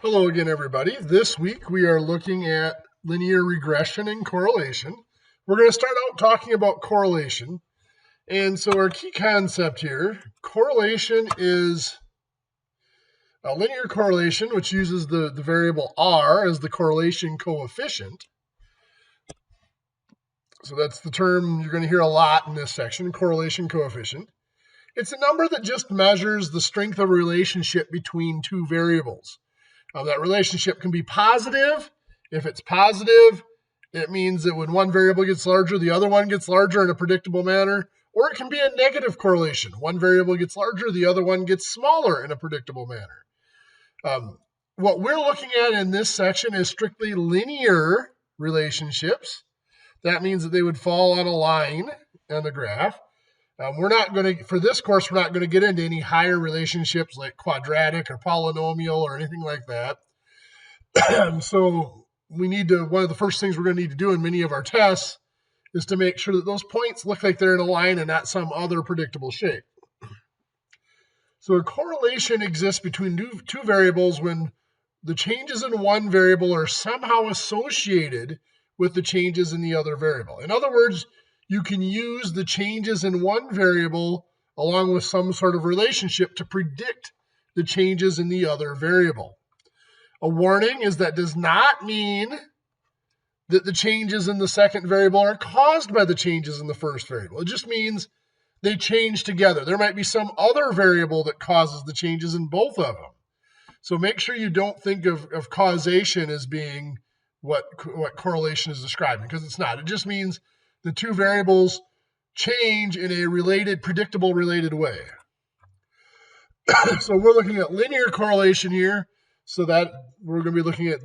Hello again, everybody. This week we are looking at linear regression and correlation. We're going to start out talking about correlation. And so our key concept here, correlation is a linear correlation, which uses the variable r as the correlation coefficient. So that's the term you're going to hear a lot in this section, correlation coefficient. It's a number that just measures the strength of a relationship between two variables. That relationship can be positive. If it's positive, it means that when one variable gets larger, the other one gets larger in a predictable manner. Or it can be a negative correlation. One variable gets larger, the other one gets smaller in a predictable manner. What we're looking at in this section is strictly linear relationships. That means that they would fall on a line on the graph. We're not going to, for this course, we're not going to get into any higher relationships like quadratic or polynomial or anything like that. So we need to, one of the first things we're going to need to do in many of our tests is to make sure that those points look like they're in a line and not some other predictable shape. So a correlation exists between two variables when the changes in one variable are somehow associated with the changes in the other variable. In other words, you can use the changes in one variable along with some sort of relationship to predict the changes in the other variable. A warning is that does not mean that the changes in the second variable are caused by the changes in the first variable. It just means they change together. There might be some other variable that causes the changes in both of them. So make sure you don't think of causation as being what correlation is describing, because it's not. It just means the two variables change in a related, predictable related way. So we're looking at linear correlation here, so that we're going to be looking at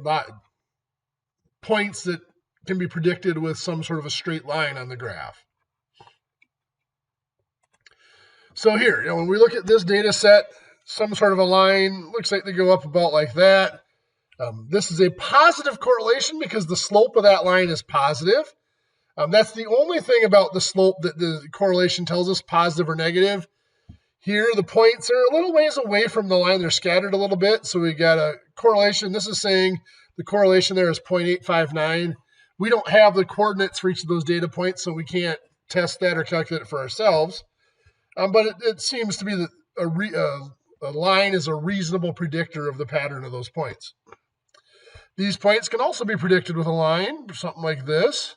points that can be predicted with some sort of a straight line on the graph. So here, when we look at this data set, some sort of a line, looks like they go up about like that. This is a positive correlation because the slope of that line is positive. That's the only thing about the slope that the correlation tells us, positive or negative. Here, the points are a little ways away from the line. They're scattered a little bit. So we got a correlation. This is saying the correlation there is 0.859. We don't have the coordinates for each of those data points, so we can't test that or calculate it for ourselves. But it seems to be that a line is a reasonable predictor of the pattern of those points. These points can also be predicted with a line, something like this.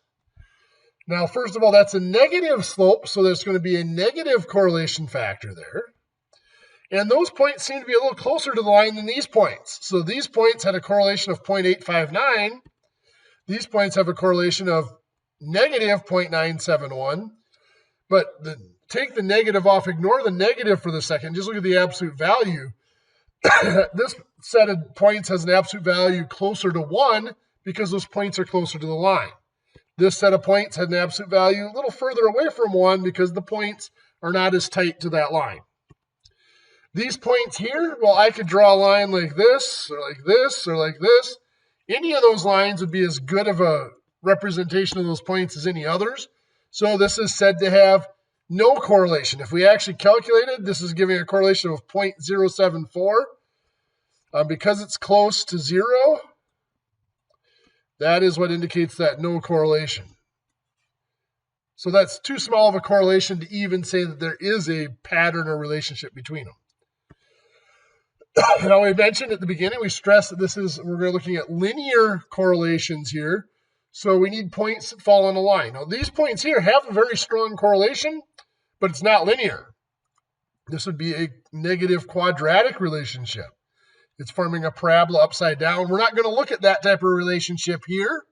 Now, first of all, that's a negative slope, so there's going to be a negative correlation factor there. And those points seem to be a little closer to the line than these points. So these points had a correlation of 0.859. These points have a correlation of negative 0.971. But take the negative off, ignore the negative for the second, just look at the absolute value. This set of points has an absolute value closer to 1 because those points are closer to the line. This set of points had an absolute value a little further away from 1 because the points are not as tight to that line. These points here, well, I could draw a line like this, or like this, or like this. Any of those lines would be as good of a representation of those points as any others. So this is said to have no correlation. If we actually calculated, this is giving a correlation of 0.074. Because it's close to 0, that is what indicates that no correlation. So that's too small of a correlation to even say that there is a pattern or relationship between them. Now, we mentioned at the beginning, we stressed that we're looking at linear correlations here. So we need points that fall on a line. Now, these points here have a very strong correlation, but it's not linear. This would be a negative quadratic relationship. It's forming a parabola upside down. We're not going to look at that type of relationship here.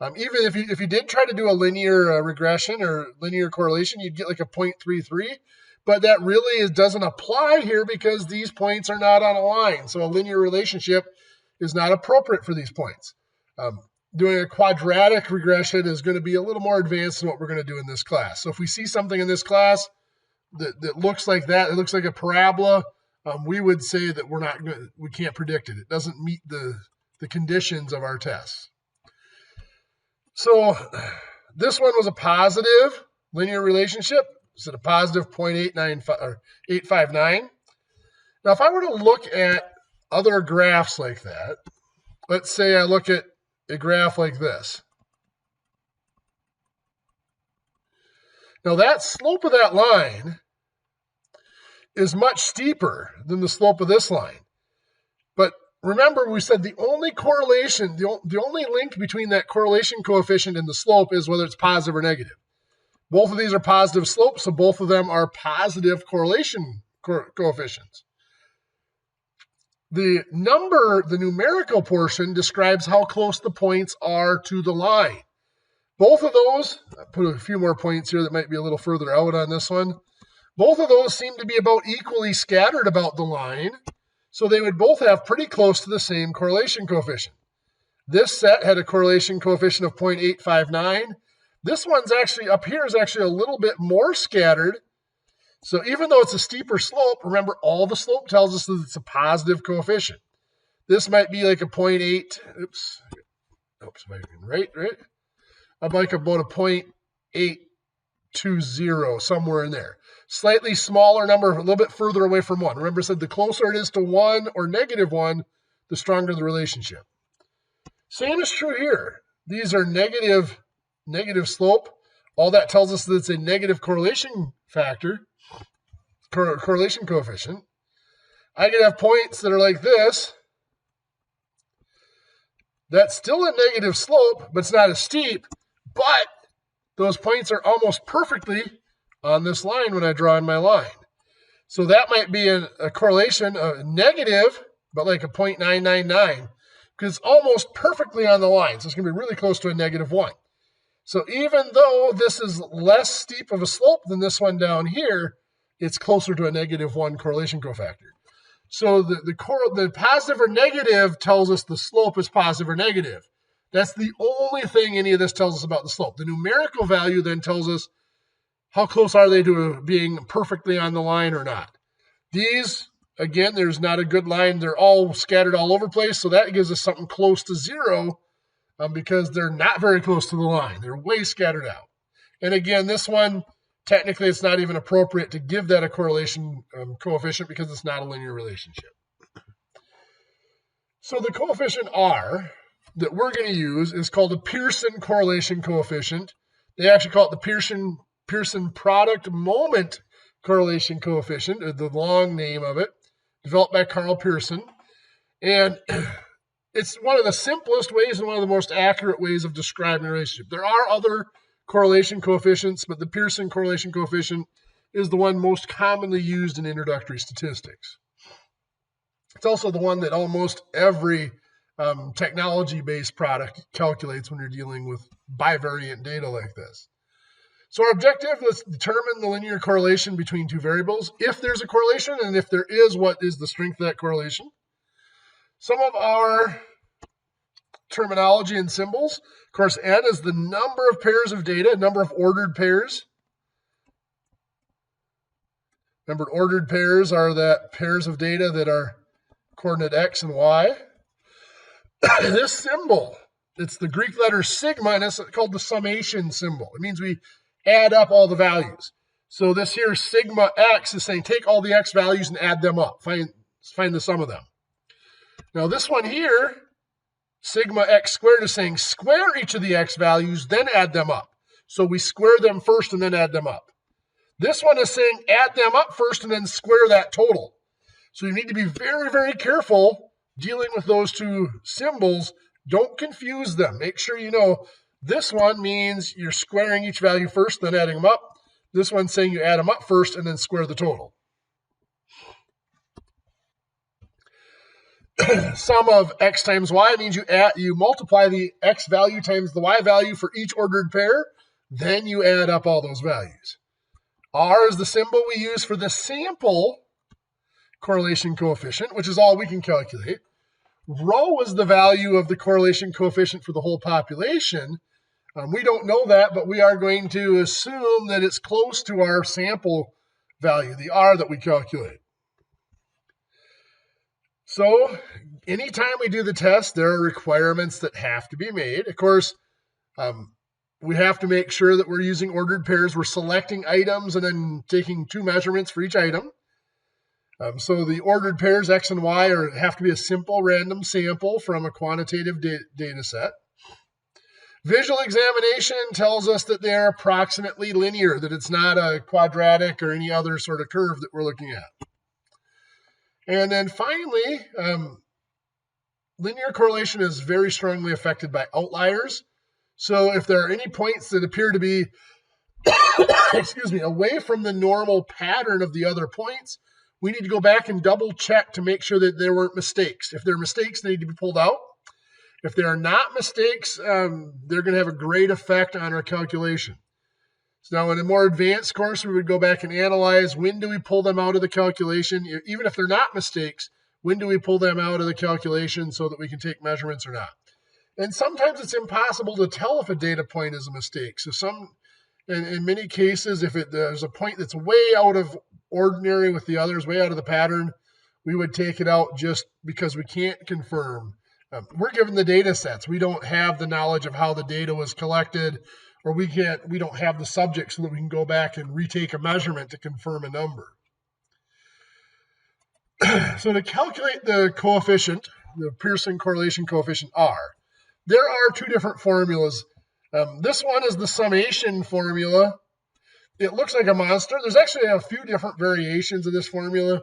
Even if you did try to do a linear regression or linear correlation, you'd get like a 0.33. But that really doesn't apply here because these points are not on a line. So a linear relationship is not appropriate for these points. Doing a quadratic regression is going to be a little more advanced than what we're going to do in this class. So if we see something in this class that looks like that, it looks like a parabola, we would say that we can't predict it. It doesn't meet the conditions of our tests. So this one was a positive linear relationship. It's at a positive 0.859. Now, if I were to look at other graphs like that, let's say I look at a graph like this. Now that slope of that line is much steeper than the slope of this line. But remember, we said the only correlation, the only link between that correlation coefficient and the slope is whether it's positive or negative. Both of these are positive slopes, so both of them are positive correlation coefficients. The numerical portion describes how close the points are to the line. Both of those, I put a few more points here that might be a little further out on this one. Both of those seem to be about equally scattered about the line, so they would both have pretty close to the same correlation coefficient. This set had a correlation coefficient of 0.859. This one's actually, up here is actually a little bit more scattered. So even though it's a steeper slope, remember all the slope tells us that it's a positive coefficient. This might be like a 0.8, oops, if I can right? I'd like about a 0.820, somewhere in there. Slightly smaller number, a little bit further away from 1. Remember I said the closer it is to 1 or -1, the stronger the relationship. Same is true here. These are negative slope. All that tells us that it's a negative correlation factor, correlation coefficient. I could have points that are like this. That's still a negative slope, but it's not as steep. But those points are almost perfectly on this line when I draw in my line. So that might be a correlation of negative, but like a 0.999, because it's almost perfectly on the line. So it's going to be really close to a -1. So even though this is less steep of a slope than this one down here, it's closer to a -1 correlation cofactor. So the positive or negative tells us the slope is positive or negative. That's the only thing any of this tells us about the slope. The numerical value then tells us how close are they to being perfectly on the line or not. These, again, there's not a good line. They're all scattered all over the place, so that gives us something close to 0 because they're not very close to the line. They're way scattered out. And again, this one, technically it's not even appropriate to give that a correlation coefficient because it's not a linear relationship. So the coefficient R that we're going to use is called the Pearson correlation coefficient. They actually call it the Pearson product moment correlation coefficient, the long name of it, developed by Karl Pearson. And it's one of the simplest ways and one of the most accurate ways of describing a relationship. There are other correlation coefficients, but the Pearson correlation coefficient is the one most commonly used in introductory statistics. It's also the one that almost every technology-based product calculates when you're dealing with bivariant data like this. So our objective is to determine the linear correlation between two variables. If there's a correlation, and if there is, what is the strength of that correlation? Some of our terminology and symbols. Of course, N is the number of pairs of data, number of ordered pairs. Remember, ordered pairs are that pairs of data that are coordinate X and Y. This symbol, it's the Greek letter sigma, and it's called the summation symbol. It means we add up all the values. So this here sigma X is saying take all the X values and add them up. Find the sum of them. Now this one here, sigma X squared, is saying square each of the X values, then add them up. So we square them first and then add them up. This one is saying add them up first and then square that total. So you need to be very, very careful dealing with those two symbols. Don't confuse them. Make sure you know this one means you're squaring each value first, then adding them up. This one's saying you add them up first and then square the total. Sum of X times Y means you multiply the X value times the Y value for each ordered pair, then you add up all those values. R is the symbol we use for the sample correlation coefficient, which is all we can calculate. Rho is the value of the correlation coefficient for the whole population. We don't know that, but we are going to assume that it's close to our sample value, the R that we calculate. So anytime we do the test, there are requirements that have to be made. Of course, we have to make sure that we're using ordered pairs. We're selecting items and then taking two measurements for each item. So the ordered pairs X and Y have to be a simple random sample from a quantitative data set. Visual examination tells us that they are approximately linear, that it's not a quadratic or any other sort of curve that we're looking at. And then finally, linear correlation is very strongly affected by outliers. So if there are any points that appear to be away from the normal pattern of the other points, we need to go back and double check to make sure that there weren't mistakes. If there are mistakes, they need to be pulled out. If there are not mistakes, they're going to have a great effect on our calculation. So now in a more advanced course, we would go back and analyze when do we pull them out of the calculation, even if they're not mistakes, when do we pull them out of the calculation so that we can take measurements or not. And sometimes it's impossible to tell if a data point is a mistake. So in many cases, if there's a point that's way out of ordinary with the others, way out of the pattern, we would take it out just because we can't confirm. We're given the data sets. We don't have the knowledge of how the data was collected, or we don't have the subject so that we can go back and retake a measurement to confirm a number. So to calculate the coefficient, the Pearson correlation coefficient R, there are two different formulas. This one is the summation formula. It looks like a monster. There's actually a few different variations of this formula.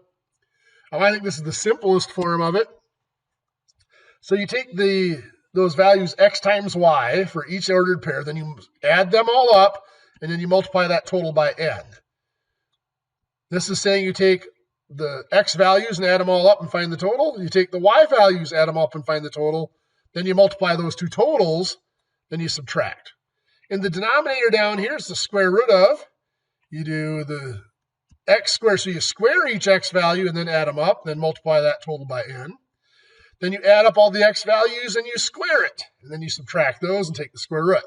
I think this is the simplest form of it. So you take those values x times y for each ordered pair, then you add them all up, and then you multiply that total by n. This is saying you take the x values and add them all up and find the total. You take the y values, add them up and find the total. Then you multiply those two totals, then you subtract. In the denominator down here is the square root of. You do the x squared, so you square each x value and then add them up, then multiply that total by n. Then you add up all the x values and you square it, and then you subtract those and take the square root.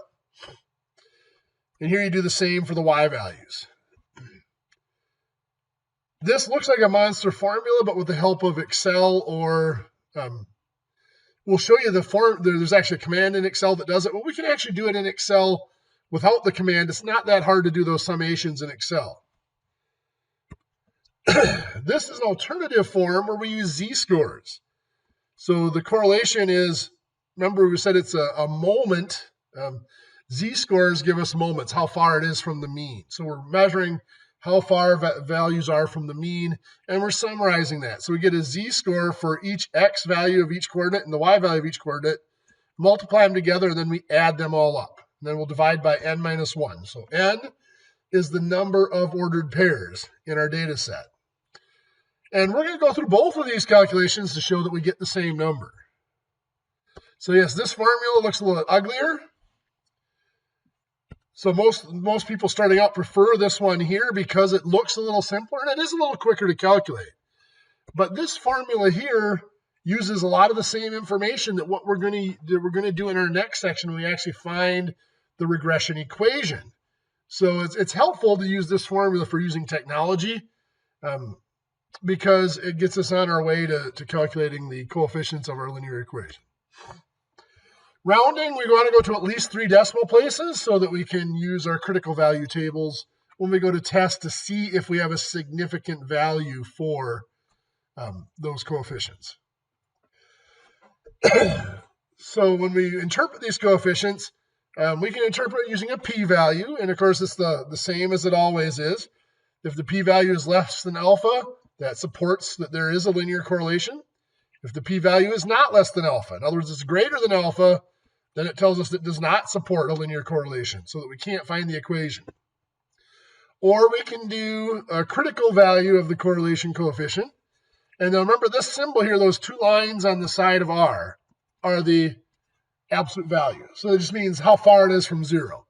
And here you do the same for the y values. This looks like a monster formula, but with the help of Excel or we'll show you the form. There's actually a command in Excel that does it, but we can actually do it in Excel without the command. It's not that hard to do those summations in Excel. This is an alternative form where we use z-scores. So the correlation is, remember we said it's a moment. Z-scores give us moments, how far it is from the mean. So we're measuring how far values are from the mean, and we're summarizing that. So we get a z-score for each x value of each coordinate and the y value of each coordinate, multiply them together, and then we add them all up. And then we'll divide by n minus 1. So n is the number of ordered pairs in our data set. And we're going to go through both of these calculations to show that we get the same number. So yes, this formula looks a little uglier. So most people starting out prefer this one here because it looks a little simpler and it is a little quicker to calculate. But this formula here uses a lot of the same information that what we're going to do in our next section when we actually find the regression equation. So it's helpful to use this formula for using technology. Because it gets us on our way to calculating the coefficients of our linear equation. Rounding, we want to go to at least 3 decimal places so that we can use our critical value tables when we go to test to see if we have a significant value for those coefficients. So when we interpret these coefficients, we can interpret using a p-value, and of course it's the same as it always is. If the p-value is less than alpha, that supports that there is a linear correlation. If the p-value is not less than alpha, in other words, it's greater than alpha, then it tells us that it does not support a linear correlation, so that we can't find the equation. Or we can do a critical value of the correlation coefficient. And now remember this symbol here, those 2 lines on the side of R are the absolute value. So it just means how far it is from 0.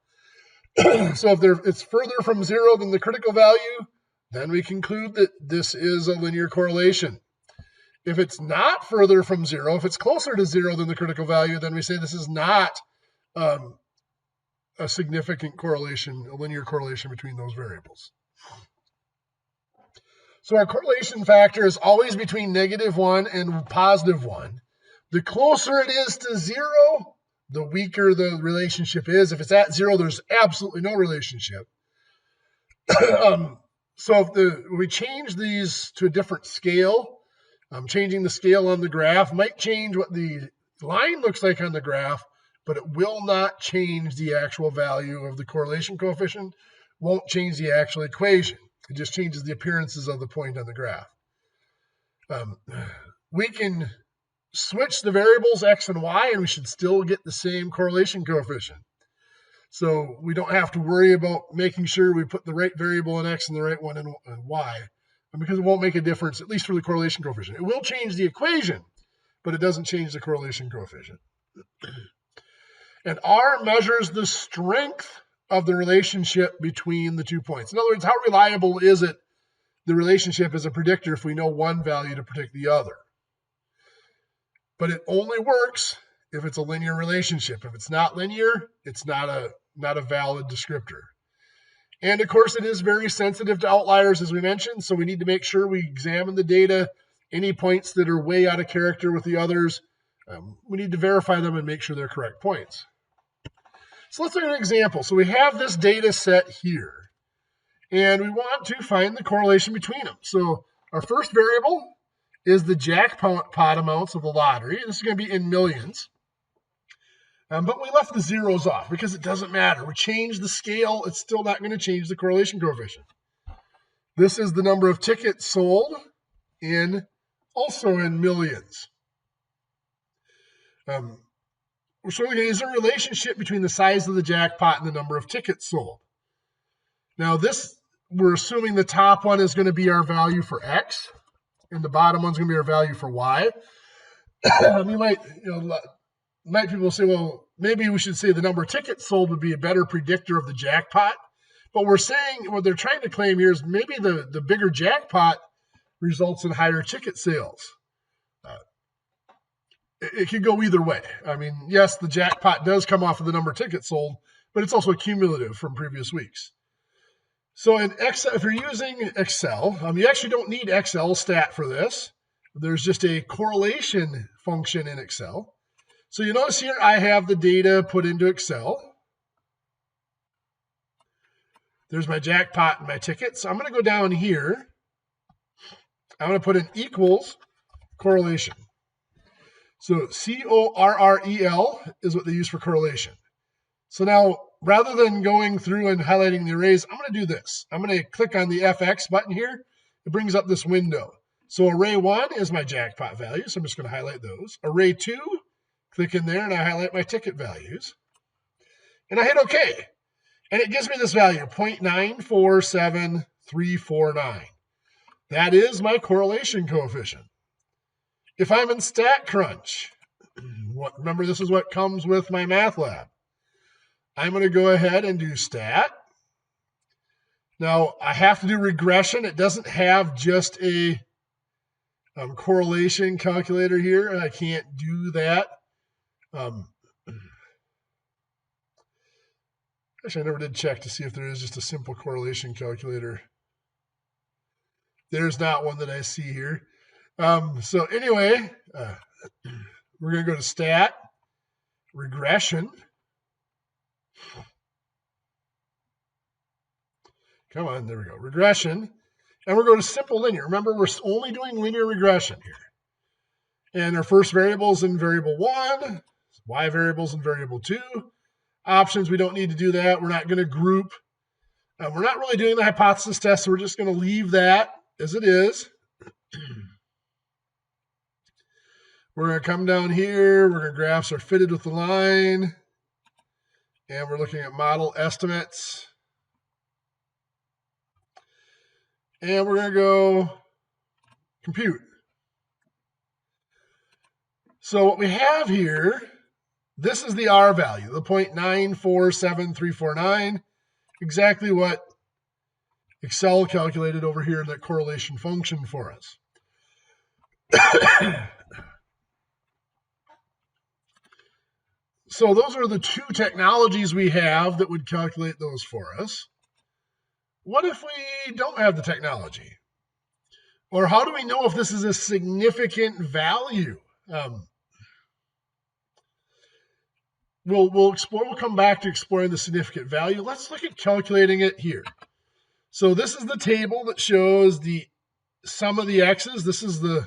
So if it's further from 0 than the critical value, then we conclude that this is a linear correlation. If it's not further from 0, if it's closer to 0 than the critical value, then we say this is not a significant correlation, a linear correlation between those variables. So our correlation factor is always between -1 and +1. The closer it is to 0, the weaker the relationship is. If it's at 0, there's absolutely no relationship. So if we change these to a different scale, changing the scale on the graph might change what the line looks like on the graph, but it will not change the actual value of the correlation coefficient, won't change the actual equation. It just changes the appearances of the point on the graph. We can switch the variables x and y, and we should still get the same correlation coefficient. So we don't have to worry about making sure we put the right variable in x and the right one in y, because it won't make a difference, at least for the correlation coefficient. It will change the equation, but it doesn't change the correlation coefficient. And R measures the strength of the relationship between the 2 points. In other words, how reliable is it, the relationship as a predictor, if we know one value to predict the other? But it only works if it's a linear relationship. If it's not linear, it's not a valid descriptor. And of course, it is very sensitive to outliers, as we mentioned, so we need to make sure we examine the data. Any points that are way out of character with the others, we need to verify them and make sure they're correct points. So let's look at an example. So we have this data set here, and we want to find the correlation between them. So our first variable is the jackpot amounts of the lottery. This is going to be in millions. But we left the zeros off because it doesn't matter. We changed the scale. It's still not going to change the correlation coefficient. This is the number of tickets sold also in millions. We're showing is a relationship between the size of the jackpot and the number of tickets sold. Now we're assuming the top one is going to be our value for x, and the bottom one's going to be our value for y. Might people say, well, maybe we should say the number of tickets sold would be a better predictor of the jackpot. But we're saying what they're trying to claim here is maybe the bigger jackpot results in higher ticket sales. It could go either way. I mean, yes, the jackpot does come off of the number of tickets sold, but it's also cumulative from previous weeks. So in Excel, if you're using Excel, you actually don't need Excel stat for this. There's just a correlation function in Excel. So you notice here I have the data put into Excel. There's my jackpot and my ticket. So I'm going to go down here. I'm going to put in equals correlation. So CORREL is what they use for correlation. So now, rather than going through and highlighting the arrays, I'm going to do this. I'm going to click on the FX button here. It brings up this window. So array 1 is my jackpot value, so I'm just going to highlight those. Array 2, click in there, and I highlight my ticket values. And I hit OK. And it gives me this value, 0.947349. That is my correlation coefficient. If I'm in StatCrunch, remember this is what comes with my MATLAB. I'm going to go ahead and do stat. Now, I have to do regression. It doesn't have just a correlation calculator here. I can't do that. Actually, I never did check to see if there is just a simple correlation calculator. There's not one that I see here. So anyway, we're going to go to stat, regression. Come on, there we go, regression. And we're going to simple linear. Remember, we're only doing linear regression here. And our first variable is in variable 1, y variables in variable 2. Options, we don't need to do that. We're not going to group. We're not really doing the hypothesis test, so we're just going to leave that as it is. We're going to come down here. We're going to graphs are fitted with the line. And we're looking at model estimates. And we're going to go compute. So what we have here, this is the R value, the 0.947349, exactly what Excel calculated over here in that correlation function for us. So those are the two technologies we have that would calculate those for us. What if we don't have the technology? Or how do we know if this is a significant value? We'll come back to exploring the significant value. Let's look at calculating it here. So this is the table that shows the sum of the x's. This is the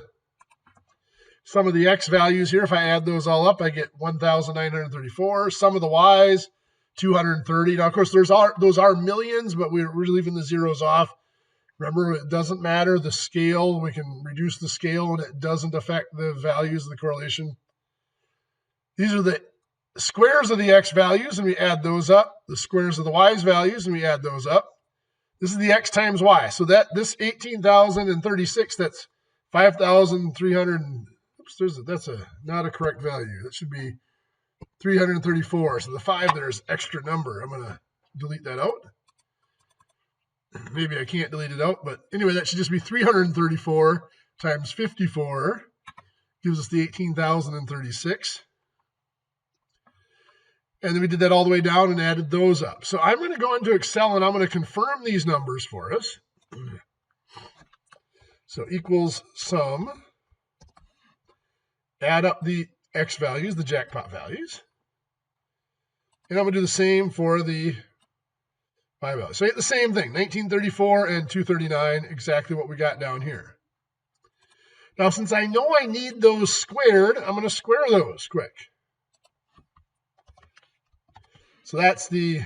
sum of the x values here. If I add those all up, I get 1,934. Sum of the y's, 230. Now, of course, those are millions, but we're leaving the zeros off. Remember, it doesn't matter the scale. We can reduce the scale, and it doesn't affect the values of the correlation. These are the squares of the x values, and we add those up. The squares of the y's values, and we add those up. This is the x times y. So this 18,036, that's 5,300. Oops, that's not a correct value. That should be 334. So the 5 there is extra number. I'm going to delete that out. Maybe I can't delete it out, but anyway, that should just be 334 times 54 gives us the 18,036. And then we did that all the way down and added those up. So I'm going to go into Excel and I'm going to confirm these numbers for us. So equals sum, add up the x values, the jackpot values. And I'm going to do the same for the y values. So I get the same thing, 1934 and 239, exactly what we got down here. Now, since I know I need those squared, I'm going to square those quick. So that's the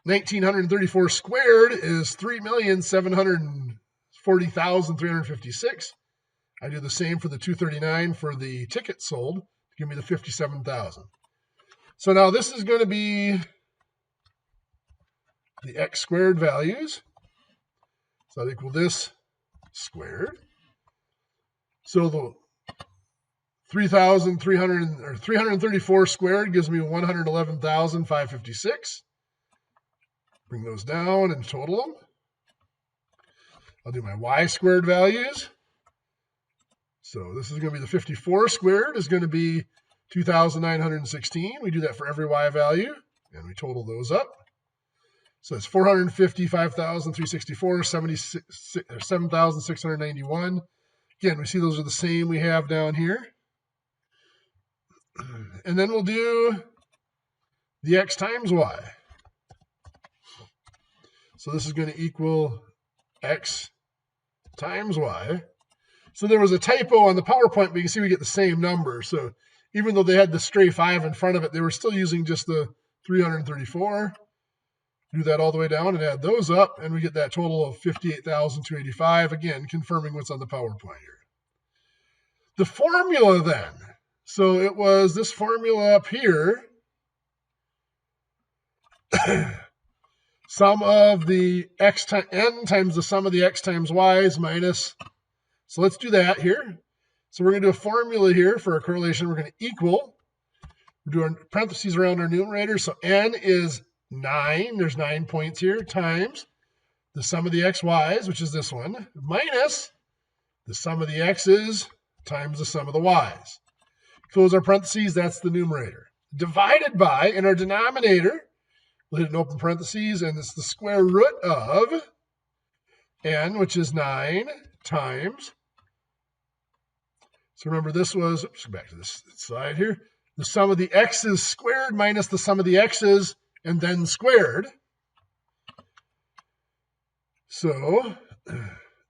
1,934 squared is 3,740,356. I do the same for the 239 for the ticket sold to give me the 57,000. So now this is going to be the x squared values. So I equal this squared. So the 334 squared gives me 111,556. Bring those down and total them. I'll do my y squared values. So this is going to be the 54 squared is going to be 2,916. We do that for every y value, and we total those up. So it's 455,364, 7,691. Again, we see those are the same we have down here. And then we'll do the x times y. So this is going to equal x times y. So there was a typo on the PowerPoint, but you can see we get the same number. So even though they had the stray 5 in front of it, they were still using just the 334. Do that all the way down and add those up, and we get that total of 58,285. Again, confirming what's on the PowerPoint here. The formula then. So it was this formula up here. Sum of the x times n times the sum of the x times y's minus. So let's do that here. So we're going to do a formula here for a correlation. We're going to equal. We're doing parentheses around our numerator. So n is 9. There's 9 points here times the sum of the xy's, which is this one, minus the sum of the x's times the sum of the y's. Close our parentheses, that's the numerator. Divided by, in our denominator, we'll hit an open parentheses, and it's the square root of n, which is 9, times. So remember, this was, oops, go back to this slide here, the sum of the x's squared minus the sum of the x's, and then squared. So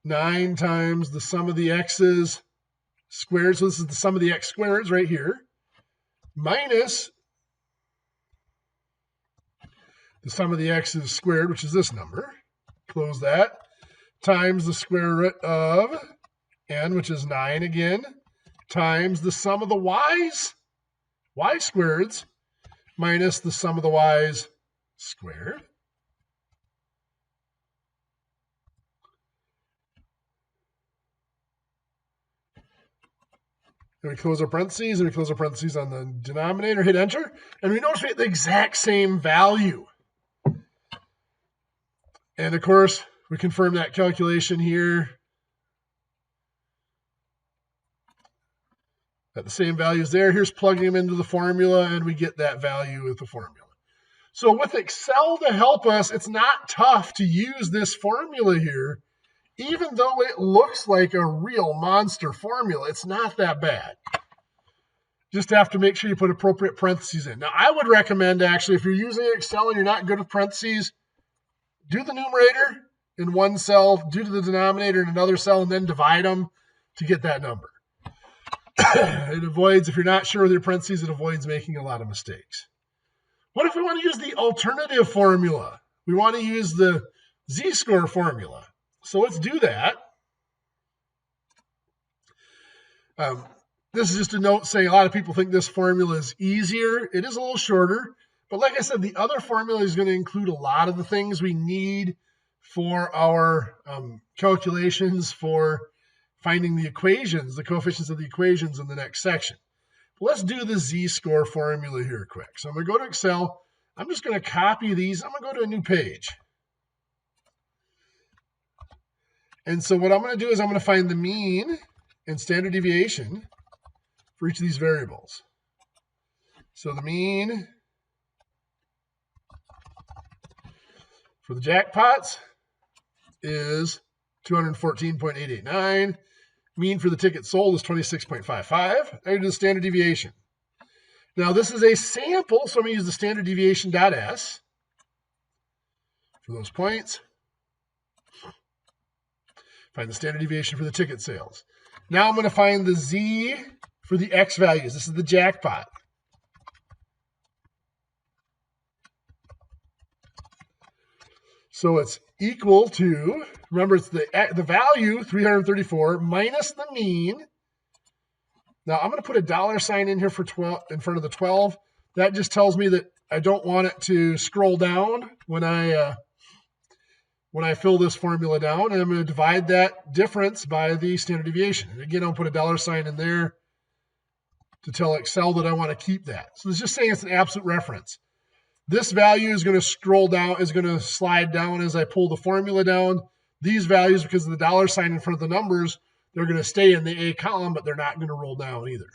9 times the sum of the x's squared, so this is the sum of the x squareds right here, minus the sum of the x's squared, which is this number, close that, times the square root of n, which is 9 again, times the sum of the y's, y squareds, minus the sum of the y's squared. And we close our parentheses, and we close our parentheses on the denominator, hit enter, and we notice we get the exact same value. And of course, we confirm that calculation here. Got the same values there. Here's plugging them into the formula, and we get that value with the formula. So with Excel to help us, it's not tough to use this formula here. Even though it looks like a real monster formula, it's not that bad. Just have to make sure you put appropriate parentheses in. Now, I would recommend, actually, if you're using Excel and you're not good with parentheses, do the numerator in one cell, do the denominator in another cell, and then divide them to get that number. It avoids, if you're not sure with your parentheses, it avoids making a lot of mistakes. What if we want to use the alternative formula? We want to use the z-score formula. So let's do that. This is just a note saying a lot of people think this formula is easier. It is a little shorter, but like I said, the other formula is going to include a lot of the things we need for our calculations for finding the equations, the coefficients of the equations in the next section. But let's do the z-score formula here quick. So I'm going to go to Excel. I'm just going to copy these. I'm going to go to a new page. And so what I'm going to do is I'm going to find the mean and standard deviation for each of these variables. So the mean for the jackpots is 214.889. Mean for the ticket sold is 26.55. I do the standard deviation. Now this is a sample, so I'm going to use the standard deviation .s for those points. Find the standard deviation for the ticket sales. Now I'm going to find the z for the x values. This is the jackpot. So it's equal to, remember it's the value, 334, minus the mean. Now I'm going to put a $sign in here for 12 in front of the 12. That just tells me that I don't want it to scroll down when I fill this formula down, and I'm going to divide that difference by the standard deviation. And again, I'll put a $sign in there to tell Excel that I want to keep that. So it's just saying it's an absolute reference. This value is going to scroll down, is going to slide down as I pull the formula down. These values, because of the $sign in front of the numbers, they're going to stay in the A column, but they're not going to roll down either.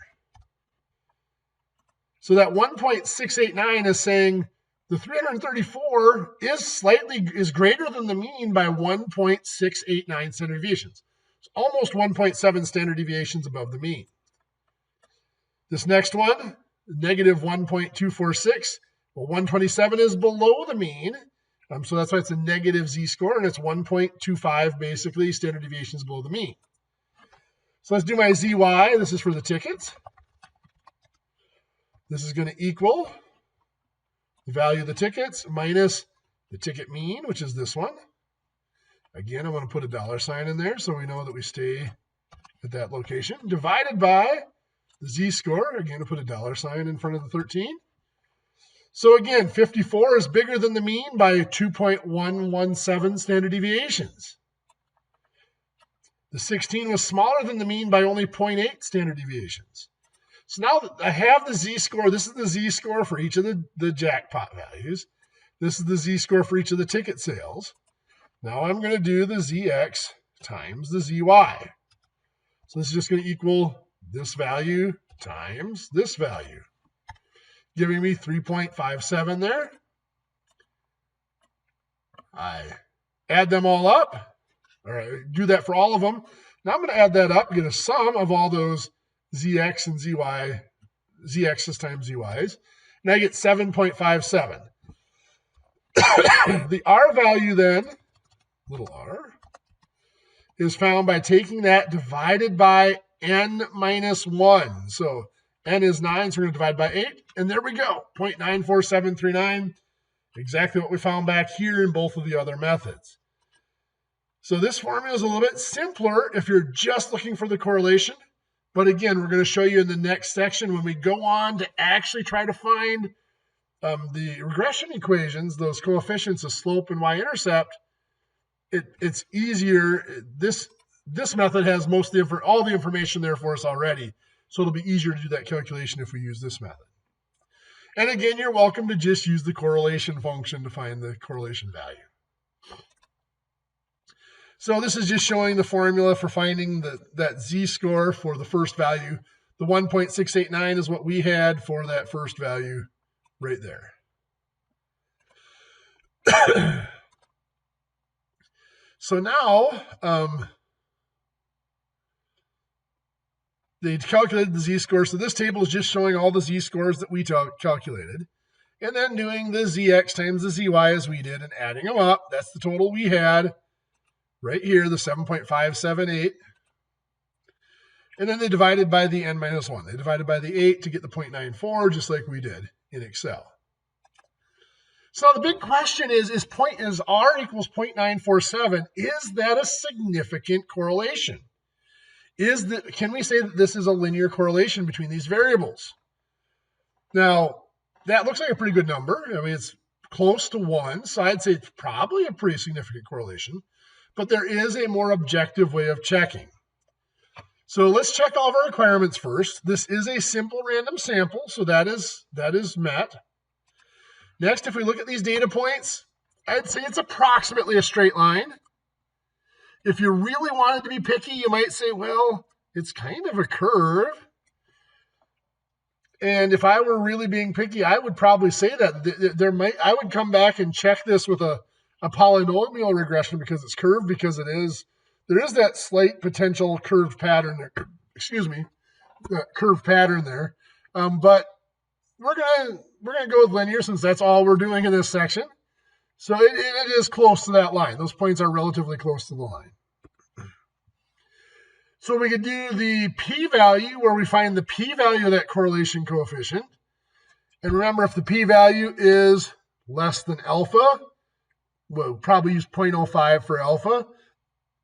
So that 1.689 is saying the 334 is greater than the mean by 1.689 standard deviations. It's almost 1.7 standard deviations above the mean. This next one, negative 1.246. Well, 127 is below the mean, so that's why it's a negative z-score, and it's 1.25 basically standard deviations below the mean. So let's do my zy. This is for the tickets. This is going to equal the value of the tickets minus the ticket mean, which is this one. Again, I'm going to put a $sign in there so we know that we stay at that location, divided by the z-score. Again, I'll put a $sign in front of the 13. So again, 54 is bigger than the mean by 2.117 standard deviations. The 16 was smaller than the mean by only 0.8 standard deviations. So now that I have the z-score, this is the z-score for each of the jackpot values. This is the z-score for each of the ticket sales. Now I'm going to do the zx times the zy. So this is just going to equal this value times this value, giving me 3.57 there. I add them all up. All right, do that for all of them. Now I'm going to add that up, get a sum of all those zx and zy, zx's times zy's, and I get 7.57. The r value then, little r, is found by taking that divided by n minus 1. So n is 9, so we're going to divide by 8, and there we go, 0.94739, exactly what we found back here in both of the other methods. So this formula is a little bit simpler if you're just looking for the correlation, but again, we're going to show you in the next section when we go on to actually try to find the regression equations, those coefficients of slope and y-intercept. It's easier. This method has all the information there for us already. So it'll be easier to do that calculation if we use this method. And again, you're welcome to just use the correlation function to find the correlation value. So this is just showing the formula for finding that z-score for the first value. The 1.689 is what we had for that first value right there. So now, they calculated the z-score. So this table is just showing all the z-scores that we calculated. and then doing the ZX times the ZY as we did and adding them up. That's the total we had right here, the 7.578. And then they divided by the n minus 1. They divided by the 8 to get the 0.94, just like we did in Excel. So the big question is R equals 0.947, is that a significant correlation? Can we say that this is a linear correlation between these variables? Now, that looks like a pretty good number. I mean, it's close to 1, so I'd say it's probably a pretty significant correlation. But there is a more objective way of checking. So let's check all of our requirements first. This is a simple random sample, so that is met. Next, if we look at these data points, I'd say it's approximately a straight line. If you really wanted to be picky, you might say, well, it's kind of a curve. And if I were really being picky, I would probably say that I would come back and check this with a polynomial regression because it's curved, because there is that slight potential curved pattern there. Excuse me, that curved pattern there. But we're gonna go with linear since that's all we're doing in this section. So it is close to that line. Those points are relatively close to the line. So we could do the p-value where we find the p-value of that correlation coefficient. And remember, if the p-value is less than alpha, we'll probably use 0.05 for alpha,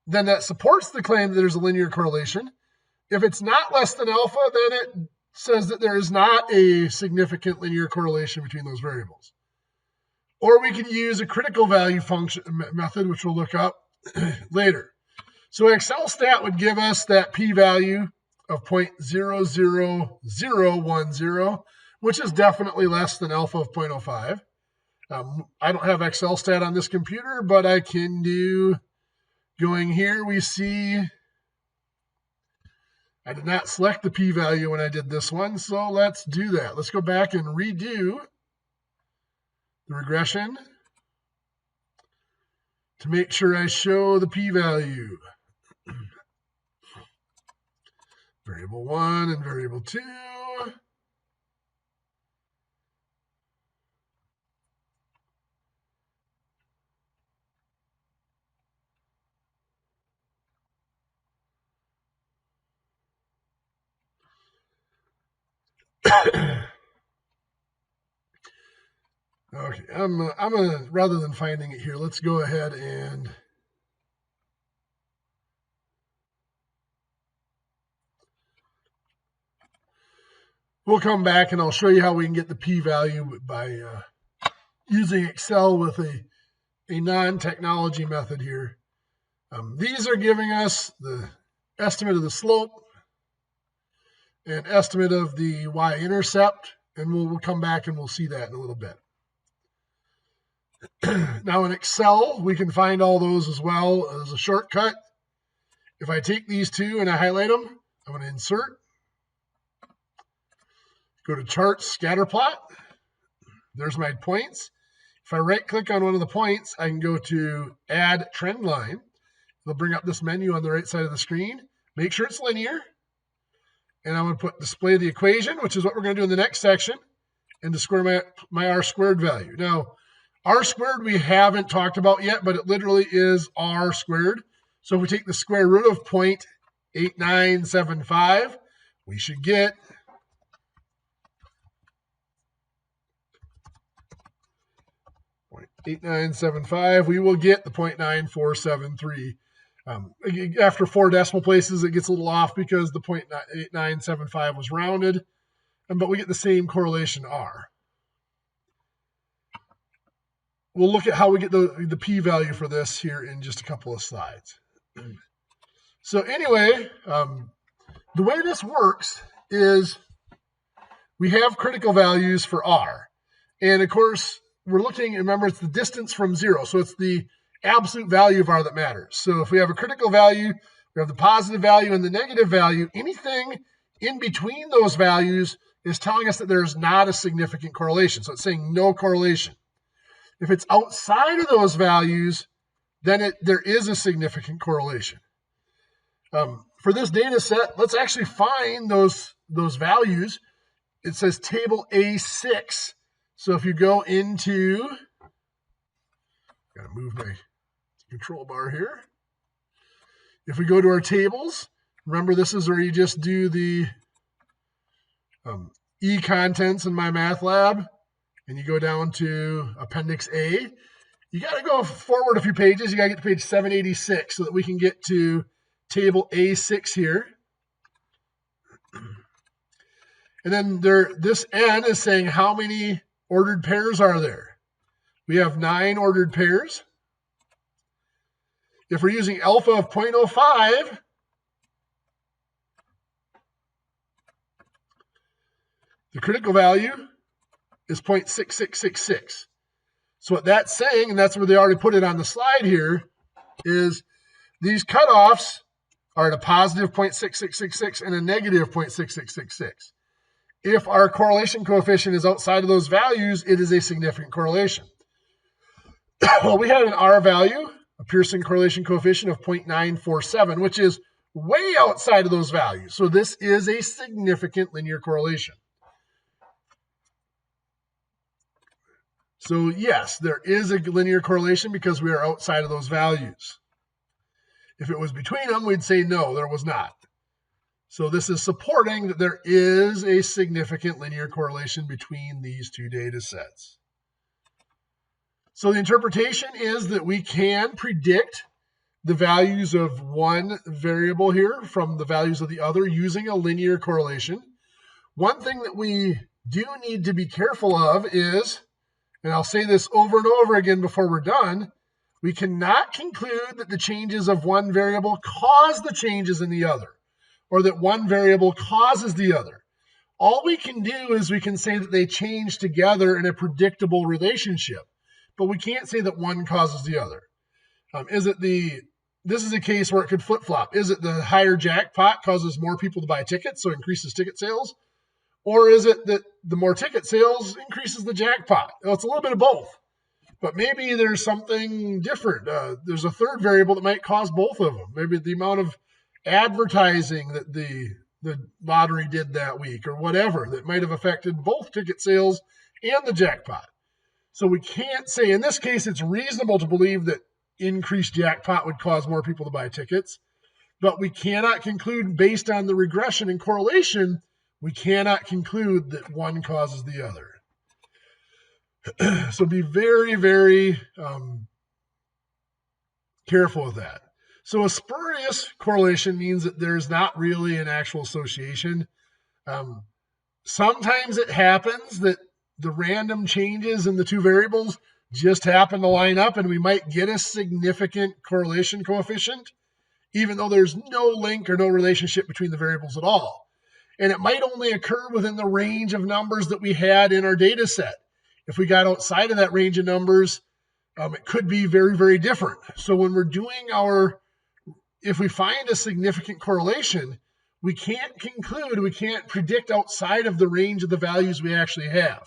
then that supports the claim that there's a linear correlation. If it's not less than alpha, then it says that there is not a significant linear correlation between those variables. Or we could use a critical value function method, which we'll look up later. So ExcelStat would give us that p-value of 0.00010, which is definitely less than alpha of 0.05. I don't have ExcelStat on this computer, but I can do, going here, we see, I did not select the p-value when I did this one, so let's do that. Let's go back and redo the regression to make sure I show the p-value. Variable 1 and variable 2. Okay, I'm gonna, rather than finding it here, let's go ahead and we'll come back and I'll show you how we can get the p-value by using Excel with a non-technology method here. These are giving us the estimate of the slope and estimate of the y-intercept, and we'll come back and we'll see that in a little bit. Now in Excel, we can find all those as well as a shortcut. If I take these two and I highlight them, I'm going to insert. Go to Charts, Scatter Plot. There's my points. If I right-click on one of the points, I can go to Add Trend Line. It'll bring up this menu on the right side of the screen. Make sure it's linear. And I'm going to put Display the Equation, which is what we're going to do in the next section, and to square my R squared value. Now, R squared we haven't talked about yet, but it literally is R squared. So if we take the square root of 0.8975, we should get 0.8975. We will get the 0.9473. After 4 decimal places, it gets a little off because the 0.8975 was rounded, but we get the same correlation R. We'll look at how we get the p-value for this here in just a couple of slides. So anyway, the way this works is we have critical values for R. And of course, we're looking, remember, it's the distance from 0. So it's the absolute value of R that matters. So if we have a critical value, we have the positive value and the negative value. Anything in between those values is telling us that there's not a significant correlation. So it's saying no correlation. If it's outside of those values, then there is a significant correlation. For this data set, let's actually find those values. It says table A6 So if you go into, gotta move my control bar here. If we go to our tables, remember this is where you just do the e-contents in MyMathLab, and you go down to Appendix A. You got to go forward a few pages. You got to get to page 786 so that we can get to table A6 here. And then this N is saying how many ordered pairs are there. We have 9 ordered pairs. If we're using alpha of 0.05, the critical value is 0.6666. So what that's saying, and that's where they already put it on the slide here, is these cutoffs are at a positive 0.6666 and a negative 0.6666. If our correlation coefficient is outside of those values, it is a significant correlation. Well, we had an R value, a Pearson correlation coefficient of 0.947, which is way outside of those values. So this is a significant linear correlation. So yes, there is a linear correlation because we are outside of those values. If it was between them, we'd say no, there was not. So this is supporting that there is a significant linear correlation between these two data sets. So the interpretation is that we can predict the values of one variable here from the values of the other using a linear correlation. One thing that we do need to be careful of is, and I'll say this over and over again before we're done, we cannot conclude that the changes of one variable cause the changes in the other, or that one variable causes the other. All we can do is we can say that they change together in a predictable relationship, but we can't say that one causes the other. This is a case where it could flip-flop. Is it the higher jackpot causes more people to buy tickets, so increases ticket sales? Or is it that the more ticket sales increases the jackpot? Well, it's a little bit of both. But maybe there's something different. There's a third variable that might cause both of them. Maybe the amount of advertising that the lottery did that week or whatever that might have affected both ticket sales and the jackpot. So we can't say, in this case, it's reasonable to believe that increased jackpot would cause more people to buy tickets, but we cannot conclude based on the regression and correlation, we cannot conclude that one causes the other. So be very, very careful with that. So a spurious correlation means that there's not really an actual association. Sometimes it happens that the random changes in the two variables just happen to line up and we might get a significant correlation coefficient, even though there's no link or no relationship between the variables at all. And it might only occur within the range of numbers that we had in our data set. If we got outside of that range of numbers, it could be very, very different. So when we're doing if we find a significant correlation, we can't conclude, we can't predict outside of the range of the values we actually have.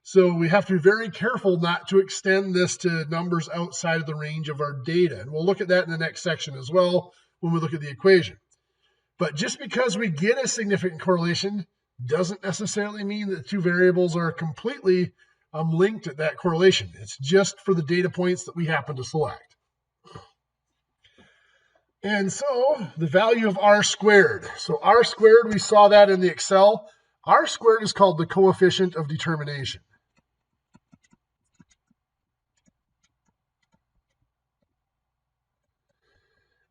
So we have to be very careful not to extend this to numbers outside of the range of our data. And we'll look at that in the next section as well when we look at the equation. But just because we get a significant correlation doesn't necessarily mean that the two variables are completely linked at that correlation. It's just for the data points that we happen to select. And so the value of R squared. So R squared, we saw that in the Excel. R squared is called the coefficient of determination.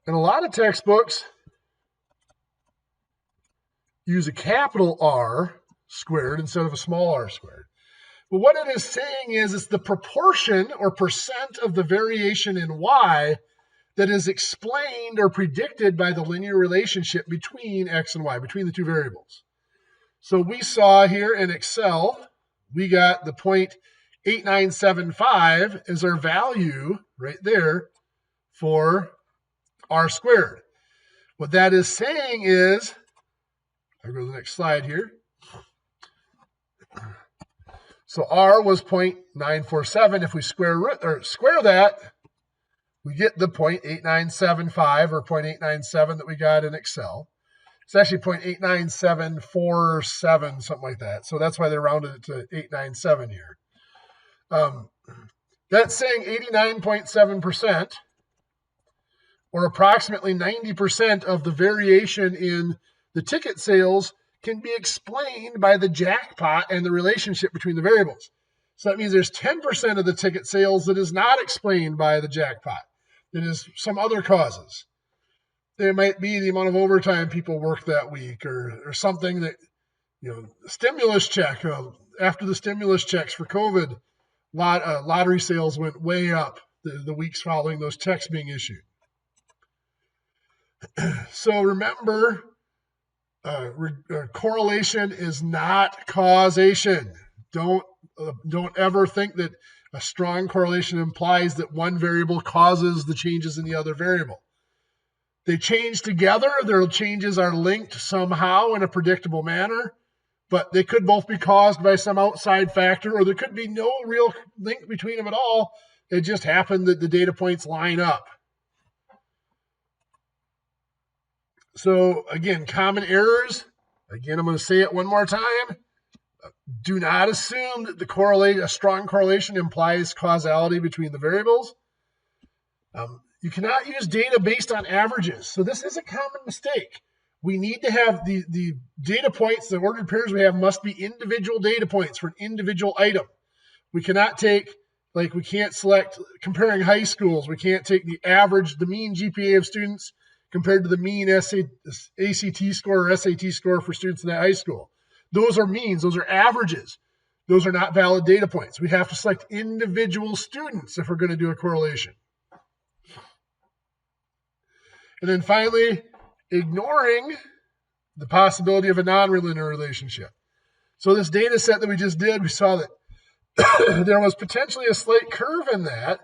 And a lot of textbooks use a capital R squared instead of a small r squared. But what it is saying is it's the proportion or percent of the variation in y that is explained or predicted by the linear relationship between x and y, between the two variables. So we saw here in Excel, we got the 0.8975 as our value right there for R squared. What that is saying is, I'll go to the next slide here. So R was 0.947. If we square that, we get the 0.8975 or 0.897 that we got in Excel. It's actually 0.89747, something like that. So that's why they rounded it to 897 here. That's saying 89.7%, or approximately 90% of the variation in the ticket sales can be explained by the jackpot and the relationship between the variables. So that means there's 10% of the ticket sales that is not explained by the jackpot. That is some other causes. It might be the amount of overtime people work that week, or something that, stimulus check. After the stimulus checks for COVID, lottery sales went way up the weeks following those checks being issued. So remember, correlation is not causation. Don't ever think that a strong correlation implies that one variable causes the changes in the other variable. They change together. Their changes are linked somehow in a predictable manner, but they could both be caused by some outside factor, or there could be no real link between them at all. It just happened that the data points line up. So again, common errors. Again, I'm going to say it one more time. Do not assume that a strong correlation implies causality between the variables. You cannot use data based on averages. So this is a common mistake. We need to have the data points, the ordered pairs we have must be individual data points for an individual item. We cannot take, we can't select, comparing high schools, we can't take the average, the mean GPA of students compared to the mean ACT score or SAT score for students in that high school. Those are means, those are averages. Those are not valid data points. We have to select individual students if we're going to do a correlation. And then finally, ignoring the possibility of a non-linear relationship. So this data set that we just did, we saw that there was potentially a slight curve in that.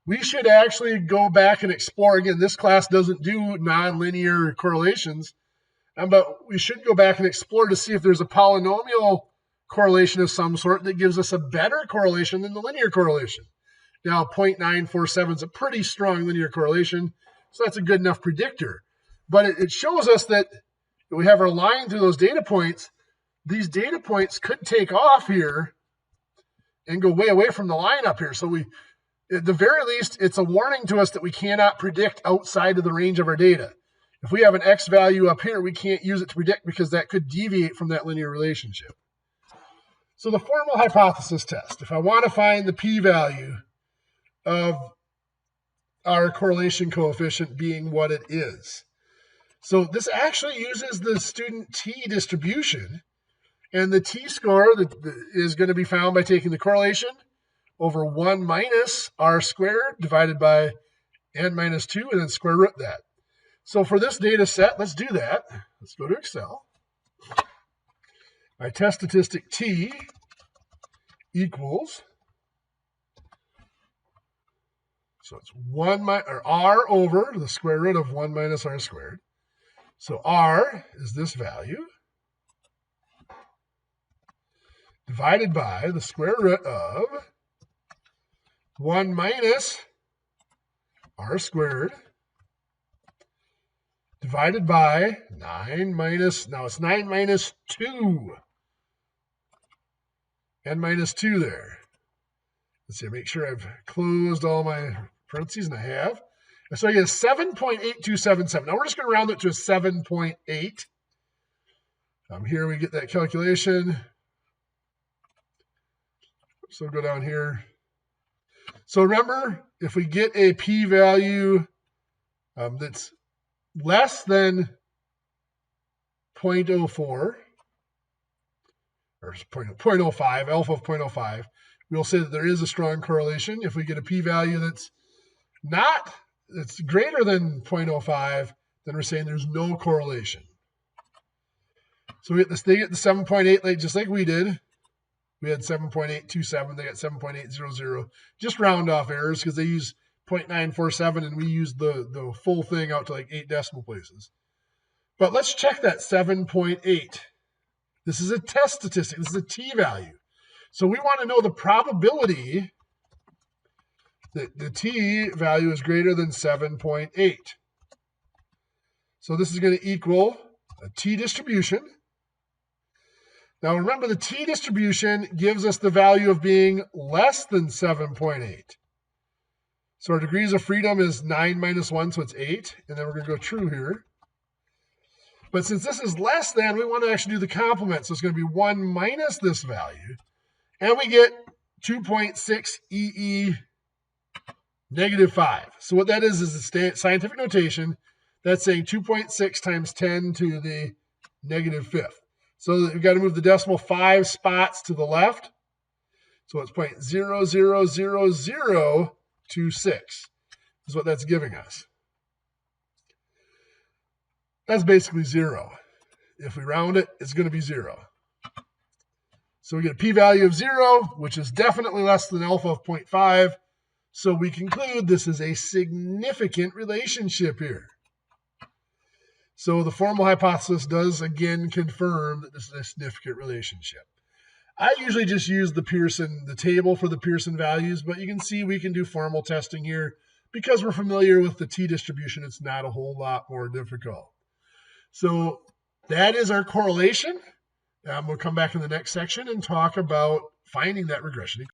We should actually go back and explore. Again, this class doesn't do non-linear correlations, but we should go back and explore to see if there's a polynomial correlation of some sort that gives us a better correlation than the linear correlation. Now, 0.947 is a pretty strong linear correlation, so that's a good enough predictor. But it shows us that we have our line through those data points. These data points could take off here and go way away from the line up here. So at the very least, it's a warning to us that we cannot predict outside of the range of our data. If we have an X value up here, we can't use it to predict because that could deviate from that linear relationship. So the formal hypothesis test, if I want to find the p-value of our correlation coefficient being what it is. So this actually uses the student t distribution, and the t-score is going to be found by taking the correlation over 1 minus r squared divided by n minus 2, and then square root that. So for this data set, let's do that. Let's go to Excel. My test statistic t equals, so it's r over the square root of 1 minus r squared. So r is this value divided by the square root of 1 minus r squared divided by 9 minus, now it's 9 minus 2. N minus 2 there. Let's see, make sure I've closed all my parentheses, and I have. And so I get 7.8277. Now we're just going to round it to a 7.8. Here we get that calculation. So go down here. So remember, if we get a p-value that's less than 0.04, or 0.05, alpha of 0.05, we'll say that there is a strong correlation. If we get a p-value that's greater than 0.05, then we're saying there's no correlation. So they get the 7.8 just like we did. We had 7.827, they got 7.800. Just round off errors because they use 0.947 and we use the full thing out to like 8 decimal places. But let's check that 7.8. This is a test statistic. This is a t-value. So we want to know the probability that the t-value is greater than 7.8. So this is going to equal a t-distribution. Now remember, the t-distribution gives us the value of being less than 7.8. So our degrees of freedom is 9 minus 1, so it's 8. And then we're going to go true here. But since this is less than, we want to actually do the complement. So it's going to be 1 minus this value. And we get 2.6 EE negative 5. So what that is the scientific notation. That's saying 2.6 times 10 to the negative 5th. So we've got to move the decimal 5 spots to the left. So it's 0.00026 is what that's giving us. That's basically 0. If we round it, it's going to be 0. So we get a p-value of 0, which is definitely less than alpha of 0.5. So we conclude this is a significant relationship here. So the formal hypothesis does again confirm that this is a significant relationship. I usually just use the table for the Pearson values, but you can see we can do formal testing here. Because we're familiar with the t-distribution, it's not a whole lot more difficult. So that is our correlation. We'll come back in the next section and talk about finding that regression equation.